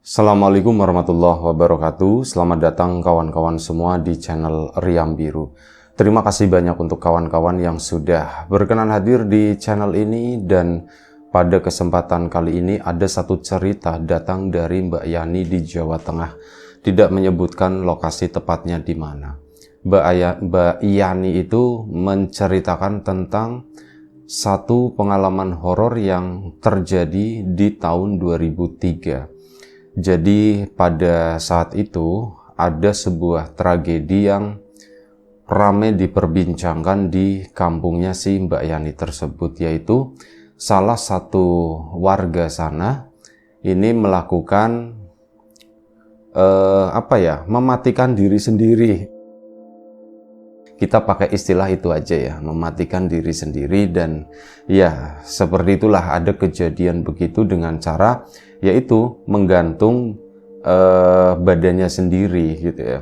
Assalamualaikum warahmatullahi wabarakatuh. Selamat datang kawan-kawan semua di channel Riam Biru. Terima kasih banyak untuk kawan-kawan yang sudah berkenan hadir di channel ini, dan pada kesempatan kali ini ada satu cerita datang dari Mbak Yani di Jawa Tengah. Tidak menyebutkan lokasi tepatnya di mana. Mbak Yani itu menceritakan tentang satu pengalaman horor yang terjadi di tahun 2003. Jadi pada saat itu ada sebuah tragedi yang ramai diperbincangkan di kampungnya si Mbak Yani tersebut, yaitu salah satu warga sana ini melakukan mematikan diri sendiri. Kita pakai istilah itu aja ya, mematikan diri sendiri. Dan ya seperti itulah, ada kejadian begitu dengan cara yaitu menggantung badannya sendiri gitu ya.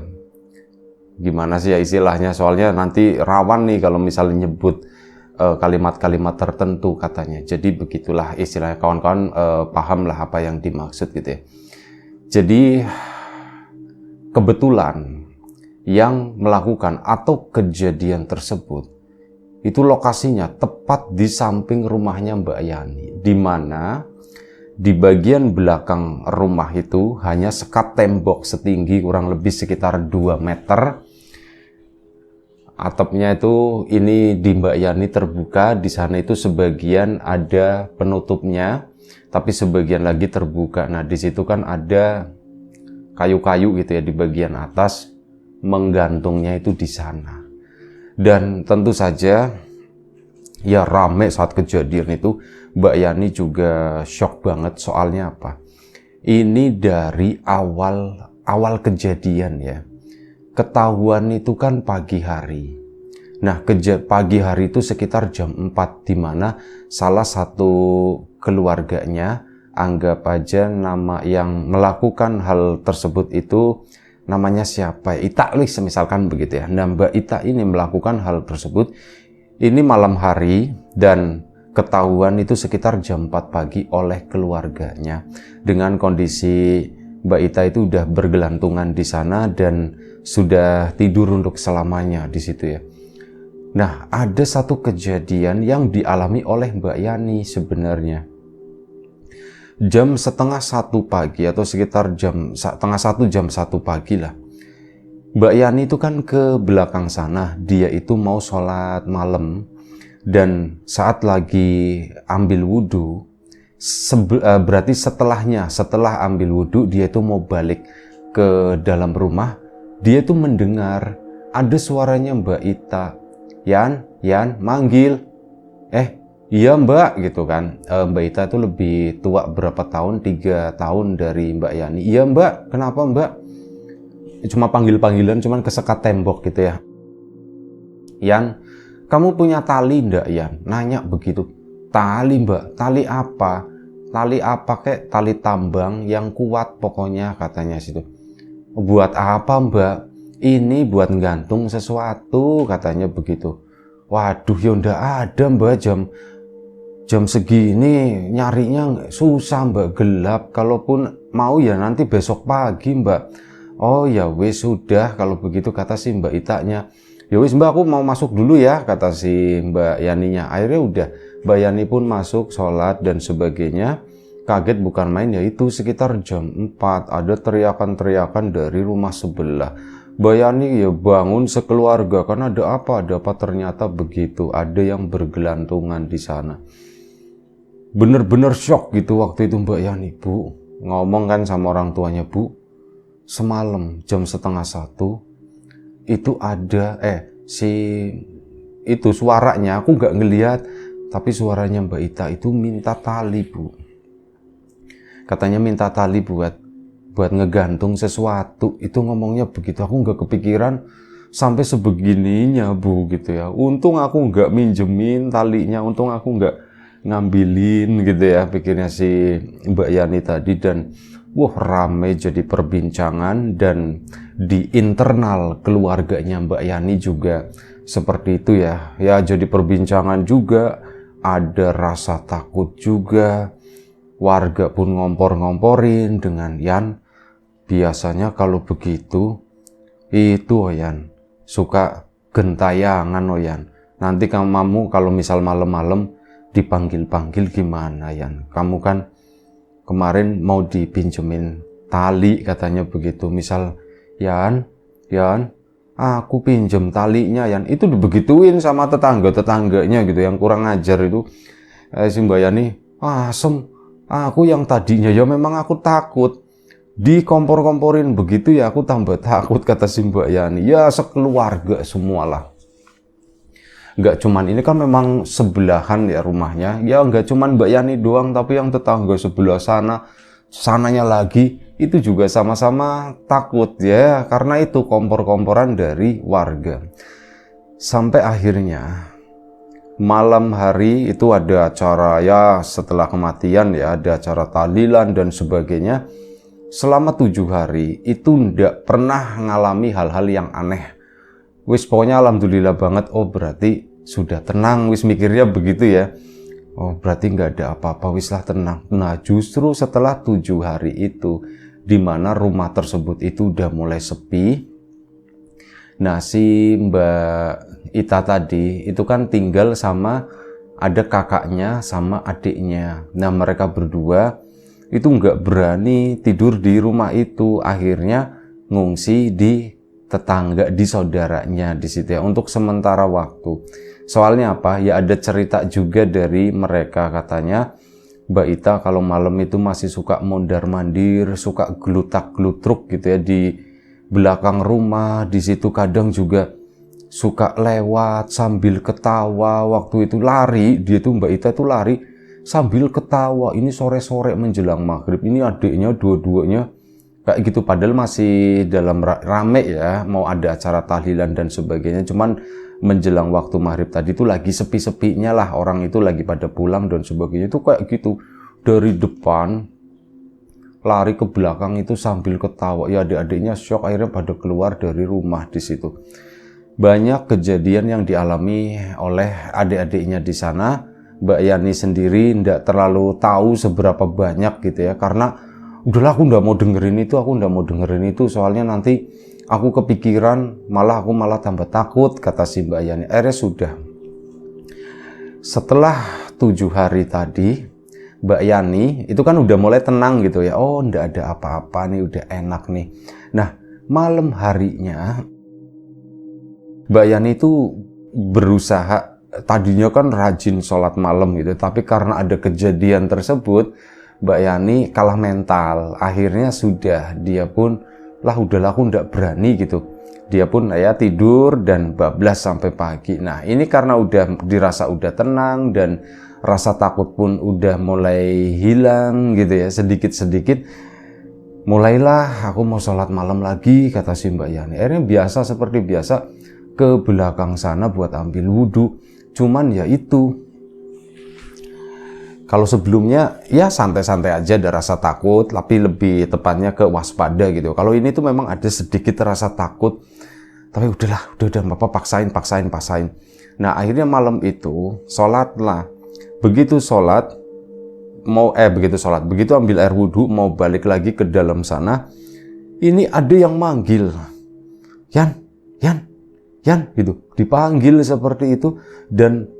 Gimana sih ya istilahnya, soalnya nanti rawan nih kalau misalnya nyebut kalimat-kalimat tertentu katanya. Jadi begitulah istilahnya, kawan-kawan pahamlah apa yang dimaksud gitu ya. Jadi kebetulan yang melakukan atau kejadian tersebut itu lokasinya tepat di samping rumahnya Mbak Yani, di mana di bagian belakang rumah itu hanya sekat tembok setinggi kurang lebih sekitar 2 meter. Atapnya itu ini di Mbak Yani terbuka, di sana itu sebagian ada penutupnya, tapi sebagian lagi terbuka. Nah di situ kan ada kayu-kayu gitu ya di bagian atas, menggantungnya itu di sana. Dan tentu saja ya rame saat kejadian itu. Mbak Yani juga shock banget, soalnya apa? Ini dari awal kejadian ya. Ketahuan itu kan pagi hari. Nah, pagi hari itu sekitar jam 4, di mana salah satu keluarganya, anggap aja nama yang melakukan hal tersebut itu namanya siapa? Ita misalkan begitu ya. Nah, Mbak Ita ini melakukan hal tersebut ini malam hari, dan ketahuan itu sekitar jam 4 pagi oleh keluarganya, dengan kondisi Mbak Ita itu udah bergelantungan di sana dan sudah tidur untuk selamanya di situ ya. Nah, ada satu kejadian yang dialami oleh Mbak Yani sebenarnya. Jam setengah 1 pagi atau sekitar jam setengah 1, jam 1 pagi lah. Mbak Yani itu kan ke belakang sana, dia itu mau sholat malam, dan saat lagi ambil wudhu, berarti setelah ambil wudhu, dia itu mau balik ke dalam rumah, dia itu mendengar ada suaranya Mbak Ita, Yan, manggil, iya Mbak, gitu kan. Mbak Ita itu lebih tua berapa tahun, 3 tahun dari Mbak Yani. Iya Mbak, kenapa Mbak? Cuma panggil-panggilan, cuman kesekat tembok gitu ya. Yan, kamu punya tali ndak Yan? Nanya begitu. Tali Mbak, tali apa? Tali apa kek? Tali tambang yang kuat pokoknya, katanya situ. Buat apa Mbak? Ini buat gantung sesuatu, katanya begitu. Waduh, ya ndak ada Mbak, jam segini nyarinya susah Mbak, gelap. Kalaupun mau ya nanti besok pagi Mbak. Oh ya wis, sudah kalau begitu, kata si Mbak Itanya. Ya wis Mbak, aku mau masuk dulu ya, kata si Mbak Yaninya. Akhirnya udah, Mbak Yani pun masuk sholat dan sebagainya. Kaget bukan main, yaitu sekitar jam 4 ada teriakan-teriakan dari rumah sebelah. Mbak Yani ya bangun sekeluarga, karena ada apa ternyata begitu, ada yang bergelantungan di sana. Bener-bener shock gitu waktu itu Mbak Yani. Bu, ngomong kan sama orang tuanya, Bu, semalam jam setengah 1 itu ada itu suaranya aku nggak ngelihat, tapi suaranya Mbak Ita itu minta tali Bu, katanya minta tali buat ngegantung sesuatu. Itu ngomongnya begitu. Aku nggak kepikiran sampai sebegininya Bu gitu ya. Untung aku nggak minjemin talinya, untung aku nggak ngambilin gitu ya, pikirnya si Mbak Yani tadi. Dan wah, ramai jadi perbincangan, dan di internal keluarganya Mbak Yani juga seperti itu ya. Ya jadi perbincangan juga, ada rasa takut juga. Warga pun ngompor-ngomporin dengan Yan. Biasanya kalau begitu, itu Yan, suka gentayangan Yan. Nanti kamu kalau misal malam-malam dipanggil-panggil gimana Yan? Kamu kan kemarin mau dipinjemin tali katanya begitu. Misal, Yan, aku pinjem talinya Yan. Itu dibegituin sama tetangga-tetangganya gitu yang kurang ajar itu. Si Mbak Yani, asem, aku yang tadinya ya memang aku takut. Dikompor-komporin begitu ya aku tambah takut, kata si Mbak Yani. Ya sekeluarga semualah. Nggak cuman ini kan memang sebelahan ya rumahnya. Ya nggak cuman Mbak Yani doang, tapi yang tetangga sebelah sananya lagi itu juga sama-sama takut ya, karena itu kompor-komporan dari warga. Sampai akhirnya malam hari itu ada acara ya, setelah kematian ya ada acara tahlilan dan sebagainya. Selama 7 hari itu ndak pernah ngalami hal-hal yang aneh. Wis pokoknya alhamdulillah banget. Oh berarti sudah tenang, wis mikirnya begitu ya. Oh berarti nggak ada apa-apa, wis lah tenang. Nah justru setelah 7 hari itu, di mana rumah tersebut itu udah mulai sepi. Nah si Mbak Ita tadi itu kan tinggal sama ada kakaknya sama adiknya. Nah mereka berdua itu nggak berani tidur di rumah itu. Akhirnya ngungsi di tetangga, di saudaranya di situ ya, untuk sementara waktu. Soalnya apa? Ya ada cerita juga dari mereka, katanya Mbak Ita kalau malam itu masih suka mondar-mandir, suka gelutak-gelutruk gitu ya di belakang rumah. Di situ kadang juga suka lewat sambil ketawa. Waktu itu lari, dia tuh Mbak Ita tuh lari sambil ketawa. Ini sore-sore menjelang maghrib, ini adiknya dua-duanya kayak gitu, padahal masih dalam rame ya, mau ada acara tahlilan dan sebagainya. Cuman menjelang waktu maghrib tadi itu lagi sepi-sepinya lah, orang itu lagi pada pulang dan sebagainya. Itu kayak gitu, dari depan lari ke belakang itu sambil ketawa. Ya adik-adiknya shock, akhirnya pada keluar dari rumah di situ. Banyak kejadian yang dialami oleh adik-adiknya di sana. Mbak Yani sendiri tidak terlalu tahu seberapa banyak gitu ya, karena udahlah aku nggak mau dengerin itu, soalnya nanti aku kepikiran, aku malah tambah takut, kata si Mbak Yani. Akhirnya sudah. Setelah 7 hari tadi, Mbak Yani itu kan udah mulai tenang gitu ya. Oh nggak ada apa-apa nih, udah enak nih. Nah malam harinya Mbak Yani itu berusaha, tadinya kan rajin sholat malam gitu, tapi karena ada kejadian tersebut Mbak Yani kalah mental. Akhirnya sudah, dia pun udahlah aku ndak berani gitu. Dia pun ya tidur dan bablas sampai pagi. Nah ini karena udah dirasa udah tenang dan rasa takut pun udah mulai hilang gitu ya, sedikit-sedikit. Mulailah aku mau sholat malam lagi, kata si Mbak Yani. Akhirnya biasa, seperti biasa ke belakang sana buat ambil wudhu. Cuman ya itu, kalau sebelumnya ya santai-santai aja, ada rasa takut, tapi lebih tepatnya ke waspada gitu. Kalau ini tuh memang ada sedikit rasa takut, tapi udah apa, paksain. Nah akhirnya malam itu sholat lah. Begitu ambil air wudhu mau balik lagi ke dalam sana, ini ada yang manggil, Yan gitu, dipanggil seperti itu. Dan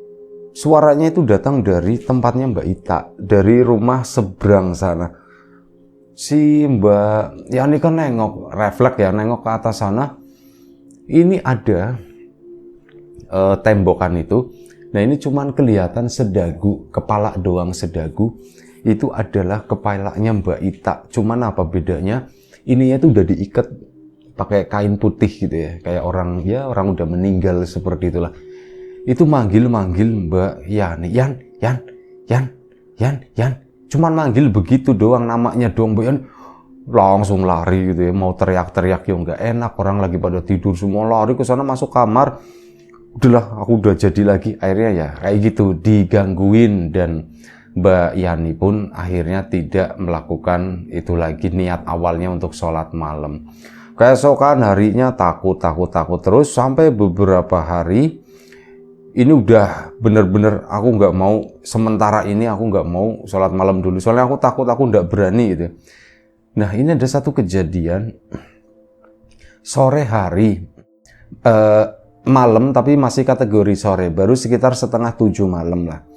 suaranya itu datang dari tempatnya Mbak Ita, dari rumah seberang sana. Si Mbak Yani kan refleks ya, nengok ke atas sana. Ini ada tembokan itu. Nah ini cuman kelihatan sedagu, kepala doang sedagu. Itu adalah kepalanya Mbak Ita. Cuman apa bedanya? Ininya tuh udah diikat pakai kain putih gitu ya, kayak orang udah meninggal seperti itulah. Itu manggil Mbak Yani, Yan. Cuman manggil begitu doang, namanya doang. Mbak Yani langsung lari gitu ya, mau teriak-teriak ya nggak enak, orang lagi pada tidur semua, lari ke sana masuk kamar. Udahlah aku udah jadi lagi. Akhirnya ya kayak gitu, digangguin. Dan Mbak Yani pun akhirnya tidak melakukan itu lagi, niat awalnya untuk sholat malam. Keesokan harinya takut terus sampai beberapa hari. ini udah bener-bener aku nggak mau, sementara ini aku nggak mau sholat malam dulu, soalnya aku takut aku nggak berani gitu. Nah ini ada satu kejadian sore hari, malam tapi masih kategori sore, baru sekitar 6:30 malam lah.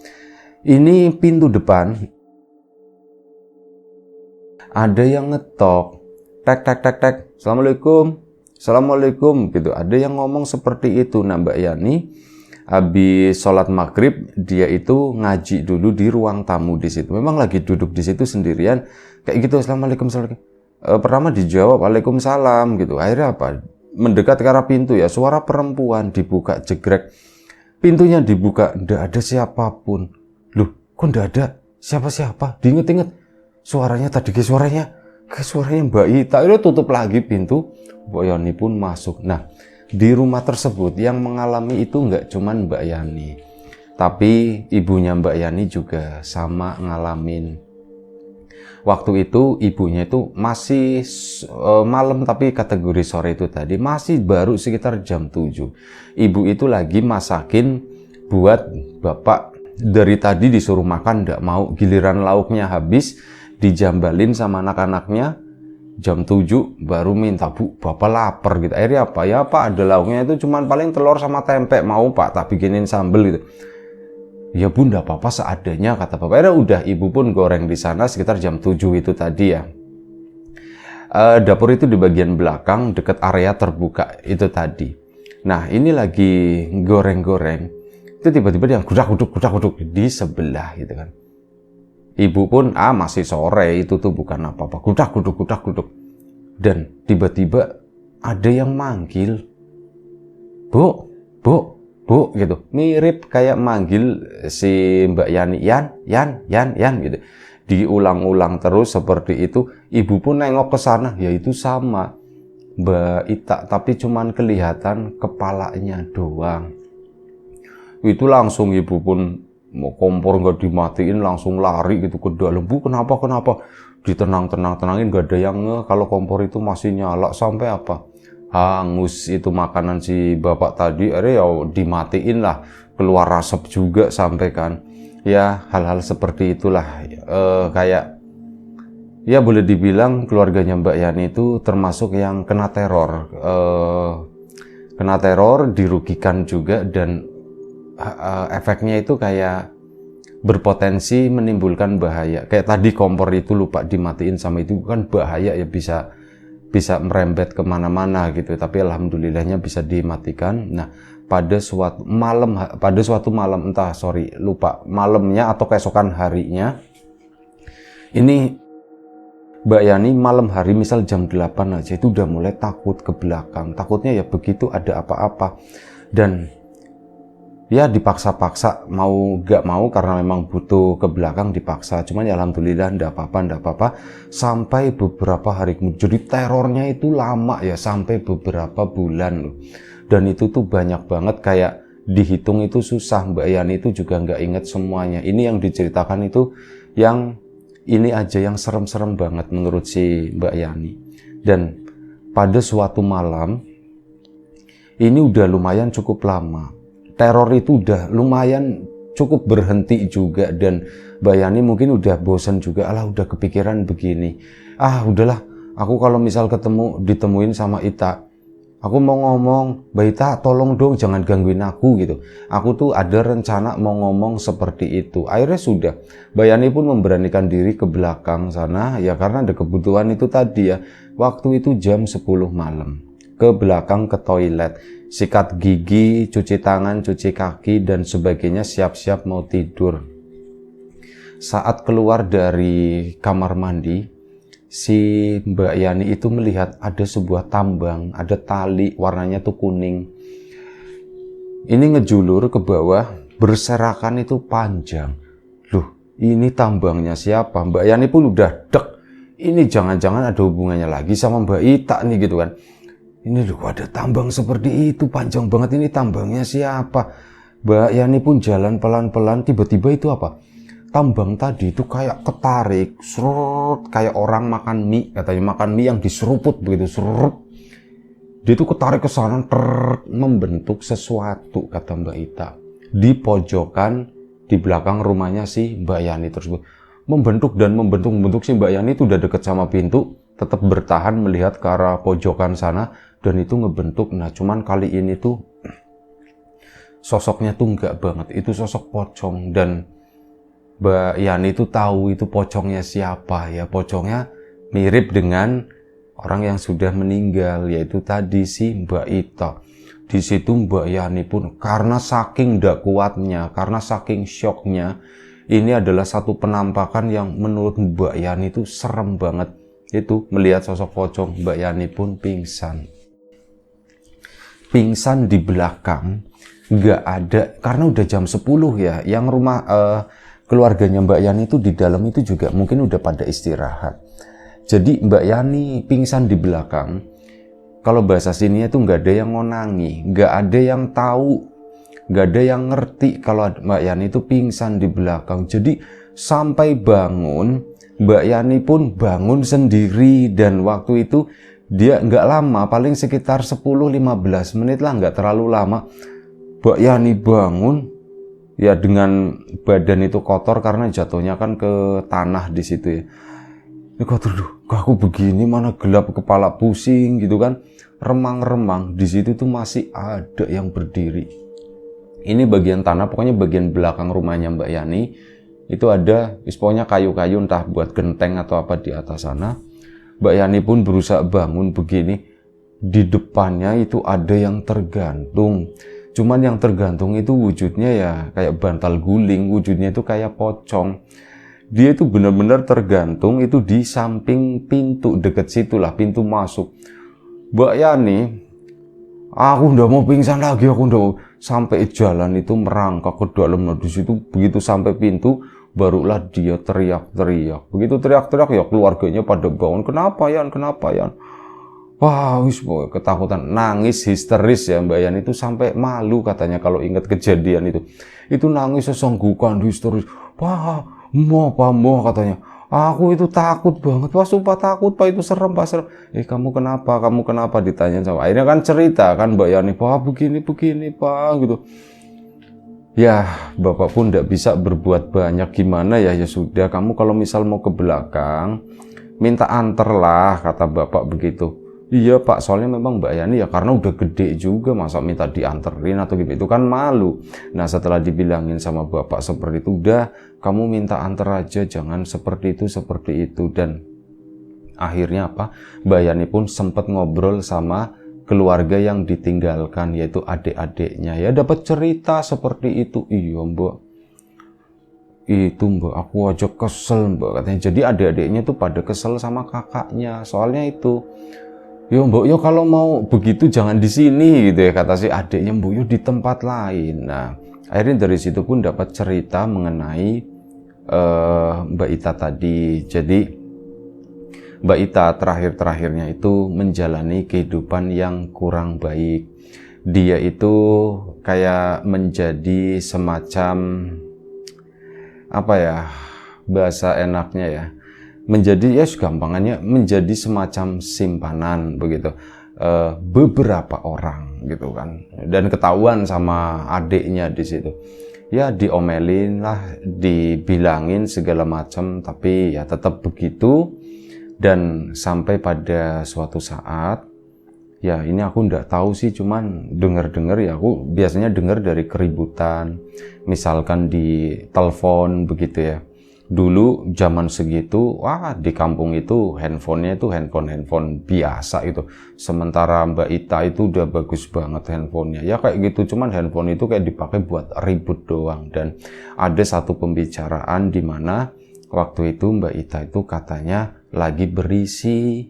Ini pintu depan ada yang ngetok, tek tek tek tek, assalamualaikum, assalamualaikum gitu. Ada yang ngomong seperti itu. Nah Mbak Yani habis sholat maghrib, dia itu ngaji dulu di ruang tamu di situ. Memang lagi duduk di situ sendirian, kayak gitu, assalamualaikum, assalamualaikum. Pertama dijawab waalaikumsalam gitu. Akhirnya apa? Mendekat ke arah pintu ya, suara perempuan dibuka jegrek. Pintunya dibuka, ndak ada siapapun. Loh, kok ndak ada siapa-siapa? Diinget-inget, suaranya tadi ke suaranya Mbak Ita. Itu tutup lagi pintu, Mbak Yani pun masuk. Nah, di rumah tersebut yang mengalami itu nggak cuman Mbak Yani, tapi ibunya Mbak Yani juga sama ngalamin. Waktu itu ibunya itu masih malam tapi kategori sore itu tadi, masih baru sekitar jam 7. Ibu itu lagi masakin buat bapak, dari tadi disuruh makan nggak mau, giliran lauknya habis dijambalin sama anak-anaknya. Jam 7 baru minta, Bu, bapak lapar gitu. Akhirnya apa? Ya Pak, ada lauknya itu cuman paling telur sama tempe, mau Pak tak bikinin sambel gitu. Ya Bu, enggak apa-apa seadanya kata bapak. Akhirnya udah, ibu pun goreng di sana sekitar jam 7 itu tadi ya. Dapur itu di bagian belakang deket area terbuka itu tadi. Nah ini lagi goreng-goreng, itu tiba-tiba dia gudak-guduk di sebelah gitu kan. Ibu pun masih sore, itu tuh bukan apa-apa, gudak-guduk. Dan tiba-tiba ada yang manggil, Bu gitu. Mirip kayak manggil si Mbak Yani, Yan gitu. Diulang-ulang terus seperti itu. Ibu pun nengok ke sana, ya itu sama Mbak Ita, tapi cuman kelihatan kepalanya doang. Itu langsung ibu pun mau kompor nggak dimatiin, langsung lari gitu ke dalam. Bu, kenapa? Ditenang-tenangin, nggak ada yang kalau kompor itu masih nyala, sampai apa? Hangus itu makanan si bapak tadi, ya dimatiin lah, keluar asap juga sampai kan. Ya hal-hal seperti itulah, kayak ya boleh dibilang keluarganya Mbak Yani itu termasuk yang kena teror, dirugikan juga, dan efeknya itu kayak berpotensi menimbulkan bahaya. Kayak tadi kompor itu lupa dimatiin sama itu kan bahaya ya, bisa merembet kemana-mana gitu. Tapi alhamdulillahnya bisa dimatikan. Nah pada suatu malam, lupa malamnya atau keesokan harinya, ini Mbak Yani malam hari misal jam 8 aja itu udah mulai takut ke belakang. Takutnya ya begitu ada apa-apa, dan ya dipaksa-paksa, mau gak mau karena memang butuh ke belakang dipaksa. Cuman ya alhamdulillah ndak apa-apa, sampai beberapa hari kemudian. Jadi terornya itu lama ya, sampai beberapa bulan loh. Dan itu tuh banyak banget, kayak dihitung itu susah. Mbak Yani itu juga nggak inget semuanya. Ini yang diceritakan itu yang ini aja yang serem-serem banget menurut si Mbak Yani. Dan pada suatu malam, ini udah lumayan cukup lama, teror itu udah lumayan cukup berhenti juga, dan Mbak Yani mungkin udah bosan juga, udah kepikiran begini, udahlah, aku kalau misal ditemuin sama Ita, aku mau ngomong, Mbak Ita tolong dong jangan gangguin aku gitu, aku tuh ada rencana mau ngomong seperti itu. Akhirnya sudah, Mbak Yani pun memberanikan diri ke belakang sana ya, karena ada kebutuhan itu tadi ya. Waktu itu jam 10 malam, ke belakang ke toilet, sikat gigi, cuci tangan, cuci kaki, dan sebagainya, siap-siap mau tidur. Saat keluar dari kamar mandi, si Mbak Yani itu melihat ada sebuah tambang, ada tali warnanya tuh kuning. Ini ngejulur ke bawah, berserakan itu panjang. Loh, ini tambangnya siapa? Mbak Yani pun udah dek, ini jangan-jangan ada hubungannya lagi sama Mbak Ita nih gitu kan. Ini loh, ada tambang seperti itu, panjang banget, ini tambangnya siapa? Mbak Yani pun jalan pelan-pelan, tiba-tiba itu apa? Tambang tadi itu kayak ketarik, serut, kayak orang makan mie, katanya makan mie yang diseruput begitu, serut. Dia itu ketarik ke sana, membentuk sesuatu, kata Mbak Ita. di pojokan di belakang rumahnya si Mbak Yani tersebut. Membentuk si Mbak Yani itu udah deket sama pintu, tetap bertahan melihat ke arah pojokan sana dan itu ngebentuk. Nah cuman kali ini tuh sosoknya tuh enggak banget, itu sosok pocong dan Mbak Yani itu tahu itu pocongnya siapa ya, pocongnya mirip dengan orang yang sudah meninggal, yaitu tadi si Mbak Ita. Di situ Mbak Yani pun karena saking ndak kuatnya, karena saking syoknya, ini adalah satu penampakan yang menurut Mbak Yani itu serem banget. Itu melihat sosok pocong, Mbak Yani pun pingsan. Pingsan di belakang, nggak ada, karena udah jam 10 ya, yang rumah keluarganya Mbak Yani itu di dalam itu juga mungkin udah pada istirahat. Jadi Mbak Yani pingsan di belakang. Kalau bahasa sininya tuh nggak ada yang ngonangi, nggak ada yang tahu, nggak ada yang ngerti kalau Mbak Yani itu pingsan di belakang. Jadi sampai bangun, Mbak Yani pun bangun sendiri dan waktu itu dia nggak lama, paling sekitar 10-15 menit lah, nggak terlalu lama. Mbak Yani bangun, ya dengan badan itu kotor karena jatuhnya kan ke tanah di situ ya. Ini kotor, kok aku begini, mana gelap, kepala pusing gitu kan, remang-remang. Di situ tuh masih ada yang berdiri. Ini bagian tanah, pokoknya bagian belakang rumahnya Mbak Yani itu ada, pokoknya kayu-kayu entah buat genteng atau apa di atas sana. Mbak Yani pun berusaha bangun begini, di depannya itu ada yang tergantung. Cuman yang tergantung itu wujudnya ya kayak bantal guling, wujudnya itu kayak pocong. Dia itu benar-benar tergantung itu di samping pintu, deket situlah pintu masuk. Mbak Yani, aku udah mau pingsan lagi, aku udah mau. Sampai jalan itu merangkak ke dalam. Nah di situ begitu sampai pintu, barulah dia teriak-teriak. Begitu teriak-teriak ya keluarganya pada bangun. Kenapa Yan? Kenapa Yan? Wah, ketakutan, nangis histeris ya Mbak Yani itu sampai malu katanya kalau ingat kejadian itu. Itu nangis sesenggukan, histeris. Wah, mau katanya. Aku itu takut banget, wah sumpah takut Pak, itu serem Pak, serem. Kamu kenapa ditanya sama. Akhirnya kan cerita kan Mbak Yani, Pak begini Pak gitu. Ya Bapak pun tidak bisa berbuat banyak, gimana ya, ya sudah kamu kalau misal mau ke belakang minta anter lah kata Bapak begitu. Iya Pak, soalnya memang Mbak Yani ya karena udah gede juga, masa minta dianterin atau gitu, itu kan malu. Nah setelah dibilangin sama Bapak seperti itu, udah kamu minta anter aja, jangan seperti itu. Dan akhirnya apa, Mbak Yani pun sempat ngobrol sama keluarga yang ditinggalkan, yaitu adik-adiknya. Ya dapat cerita seperti itu. Iya Mbak, itu Mbak, aku aja kesel Mbak katanya. Jadi adik-adiknya tuh pada kesel sama kakaknya, soalnya itu. Yo Mbok, yo kalau mau begitu jangan di sini gitu ya, kata si adiknya. Mbok, yo di tempat lain. Nah akhirnya dari situ pun dapat cerita mengenai Mbak Ita tadi. Jadi Mbak Ita terakhirnya itu menjalani kehidupan yang kurang baik. Dia itu kayak menjadi semacam apa ya, bahasa enaknya ya, menjadi ya gampangannya menjadi semacam simpanan begitu beberapa orang gitu kan, dan ketahuan sama adiknya di situ. Ya diomelin lah, dibilangin segala macam, tapi ya tetap begitu. Dan sampai pada suatu saat, ya ini aku ndak tahu sih, cuman dengar ya, aku biasanya dengar dari keributan, misalkan di telepon begitu ya. Dulu zaman segitu, wah di kampung itu handphonenya itu handphone biasa itu. Sementara Mbak Ita itu udah bagus banget handphonenya. Ya kayak gitu, cuman handphone itu kayak dipakai buat ribut doang. Dan ada satu pembicaraan di mana waktu itu Mbak Ita itu katanya lagi berisi,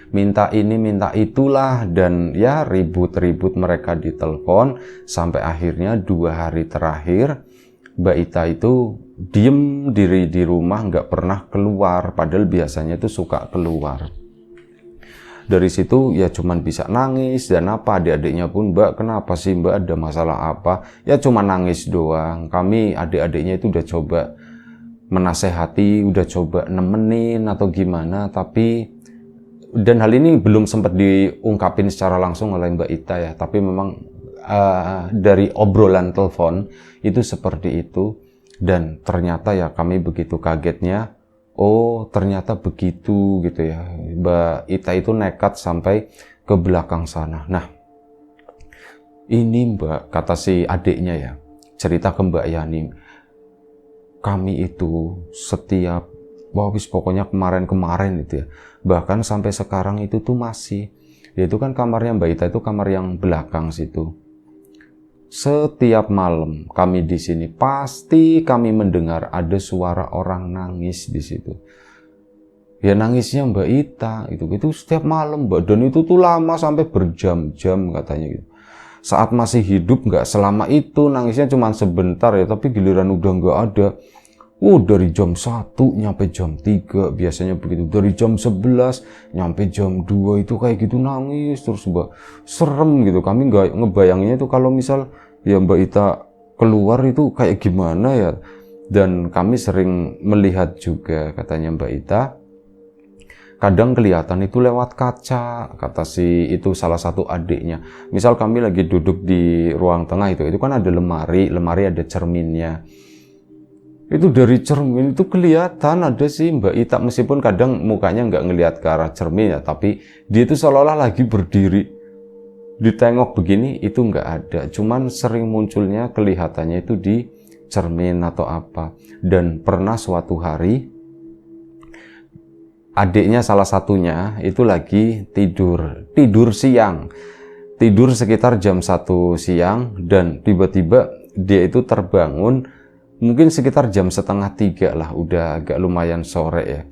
minta ini minta itulah, dan ya ribut mereka di telepon. Sampai akhirnya 2 hari terakhir Mbak Ita itu diem diri di rumah, nggak pernah keluar, padahal biasanya itu suka keluar. Dari situ ya cuman bisa nangis dan apa, adik-adiknya pun, Mbak kenapa sih Mbak, ada masalah apa? Ya cuma nangis doang. Kami adik-adiknya itu udah coba menasehati, udah coba nemenin atau gimana, tapi dan hal ini belum sempat diungkapin secara langsung oleh Mbak Ita ya, tapi memang dari obrolan telepon itu seperti itu. Dan ternyata ya kami begitu kagetnya, oh ternyata begitu gitu ya. Mbak Ita itu nekat sampai ke belakang sana. Nah, ini Mbak, kata si adiknya ya, cerita ke Mbak Yani, kami itu setiap, wah pokoknya kemarin-kemarin itu ya, bahkan sampai sekarang itu tuh masih, yaitu kan kamarnya Mbak Ita itu kamar yang belakang situ. Setiap malam kami di sini pasti kami mendengar ada suara orang nangis di situ. Ya nangisnya Mbak Ita itu setiap malam Mbak, dan itu tuh lama sampai berjam-jam katanya gitu. Saat masih hidup nggak selama itu, nangisnya cuma sebentar ya, tapi giliran udah nggak ada. Dari jam 1 nyampe jam 3 biasanya begitu. Dari jam 11 nyampe jam 2 itu kayak gitu nangis terus Mbak. Serem gitu. Kami nggak ngebayanginnya itu kalau misal ya Mbak Ita keluar itu kayak gimana ya. Dan kami sering melihat juga katanya Mbak Ita, kadang kelihatan itu lewat kaca, kata si itu salah satu adiknya. Misal kami lagi duduk di ruang tengah itu kan ada lemari ada cerminnya. Itu dari cermin itu kelihatan ada sih Mbak Ita, meskipun kadang mukanya nggak ngelihat ke arah cermin ya, tapi dia itu seolah-olah lagi berdiri. Ditengok begini itu nggak ada, cuman sering munculnya kelihatannya itu di cermin atau apa. Dan pernah suatu hari adiknya salah satunya itu lagi tidur siang, tidur sekitar jam 1 siang, dan tiba-tiba dia itu terbangun mungkin sekitar jam 2:30 lah, udah agak lumayan sore ya.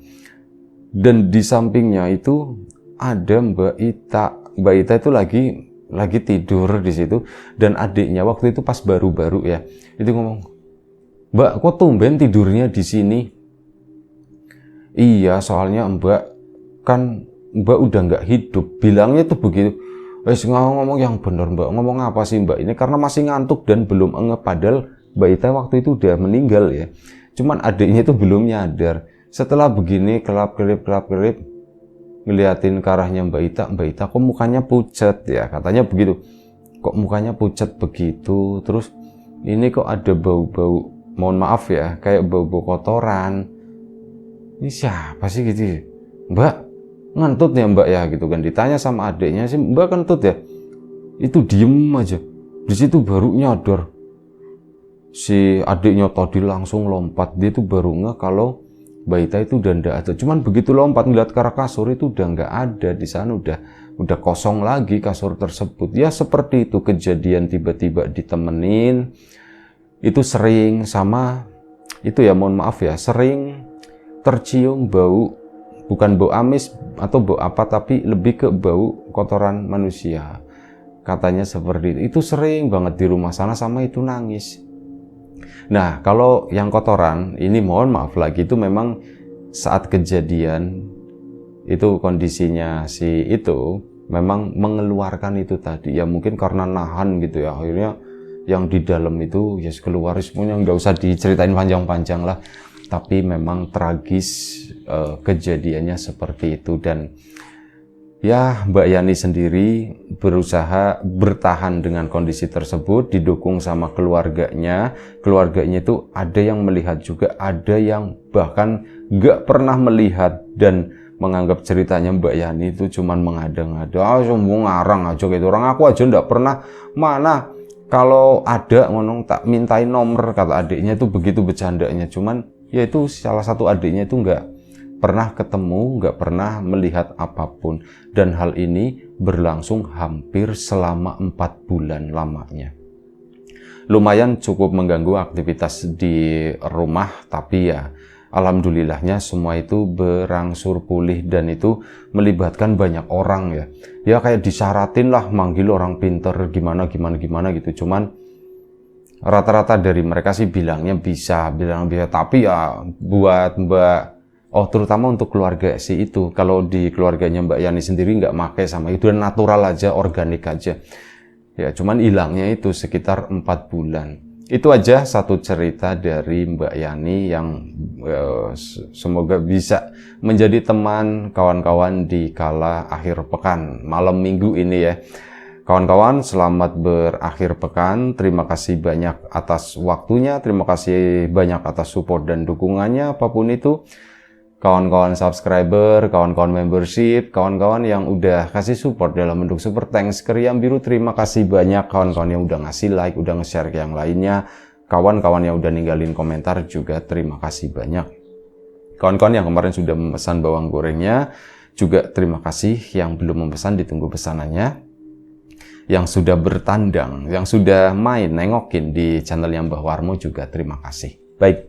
Dan di sampingnya itu ada Mbak Ita. Mbak Ita itu lagi tidur di situ, dan adiknya waktu itu pas baru-baru ya, itu ngomong, "Mbak, kok tumben tidurnya di sini?" "Iya, soalnya Mbak, kan Mbak udah nggak hidup." Bilangnya tuh begitu. Ngomong yang bener Mbak, ngomong apa sih Mbak ini, karena masih ngantuk dan belum ngeh, padahal Mbak Ita waktu itu udah meninggal ya. Cuman adiknya itu belum nyadar. Setelah begini kelap-kelip ngeliatin ke arahnya Mbak Ita kok mukanya pucat ya, katanya begitu. Kok mukanya pucat begitu, terus ini kok ada bau-bau, mohon maaf ya, kayak bau-bau kotoran. Ini siapa sih gitu? "Mbak, ngentut ya Mbak ya?" gitu kan. Ditanya sama adiknya sih, "Mbak kentut ya?" Itu diem aja. Di situ baru nyadar. Si adiknya tadi langsung lompat, dia tuh baru ngeh kalau Mbak Ita itu udah nggak ada. Cuman begitu lompat ngeliat ke arah kasur itu udah nggak ada di sana, udah kosong lagi kasur tersebut. Ya seperti itu kejadian tiba-tiba ditemenin. Itu sering sama itu ya, mohon maaf ya, sering tercium bau, bukan bau amis atau bau apa, tapi lebih ke bau kotoran manusia. Katanya seperti itu. Itu sering banget di rumah sana, sama itu nangis. Nah, kalau yang kotoran, ini mohon maaf lagi, itu memang saat kejadian, itu kondisinya si itu, memang mengeluarkan itu tadi. Ya mungkin karena nahan gitu ya, akhirnya yang di dalam itu ya keluar semuanya, nggak usah diceritain panjang-panjang lah. Tapi memang tragis kejadiannya seperti itu. Dan ya Mbak Yani sendiri berusaha bertahan dengan kondisi tersebut, didukung sama keluarganya. Keluarganya itu ada yang melihat juga, ada yang bahkan gak pernah melihat dan menganggap ceritanya Mbak Yani itu cuman mengada-ngada, semua ngarang aja gitu. Orang aku aja ndak pernah, mana kalau ada ngomong tak mintain nomor, kata adiknya itu begitu bercandanya. Cuman ya itu salah satu adiknya itu nggak pernah ketemu, nggak pernah melihat apapun. Dan hal ini berlangsung hampir selama 4 bulan lamanya. Lumayan cukup mengganggu aktivitas di rumah, tapi ya alhamdulillahnya semua itu berangsur pulih, dan itu melibatkan banyak orang ya. Ya kayak disyaratin lah manggil orang pinter gimana gitu. Cuman rata-rata dari mereka sih bilang bisa, tapi ya buat terutama untuk keluarga si itu, kalau di keluarganya Mbak Yani sendiri nggak pakai sama itu, dan natural aja, organik aja. Ya cuman hilangnya itu sekitar 4 bulan. Itu aja satu cerita dari Mbak Yani yang semoga bisa menjadi teman kawan-kawan di kala akhir pekan, malam minggu ini ya. Kawan-kawan, selamat berakhir pekan. Terima kasih banyak atas waktunya, terima kasih banyak atas support dan dukungannya, apapun itu. Kawan-kawan subscriber, kawan-kawan membership, kawan-kawan yang udah kasih support dalam bentuk super thanks ke Riam Biru, terima kasih banyak. Kawan-kawan yang udah ngasih like, udah nge-share ke yang lainnya, kawan-kawan yang udah ninggalin komentar juga terima kasih banyak. Kawan-kawan yang kemarin sudah memesan bawang gorengnya juga terima kasih. Yang belum memesan ditunggu pesanannya. Yang sudah bertandang, yang sudah main nengokin di channel yang Mbah Warmo juga terima kasih. Baik,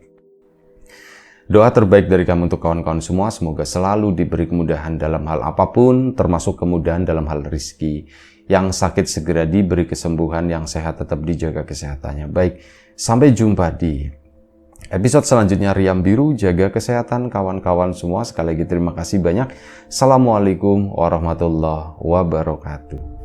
doa terbaik dari kami untuk kawan-kawan semua, semoga selalu diberi kemudahan dalam hal apapun, termasuk kemudahan dalam hal rizki. Yang sakit segera diberi kesembuhan, yang sehat tetap dijaga kesehatannya. Baik, sampai jumpa di episode selanjutnya Riam Biru. Jaga kesehatan kawan-kawan semua. Sekali lagi terima kasih banyak. Assalamualaikum warahmatullahi wabarakatuh.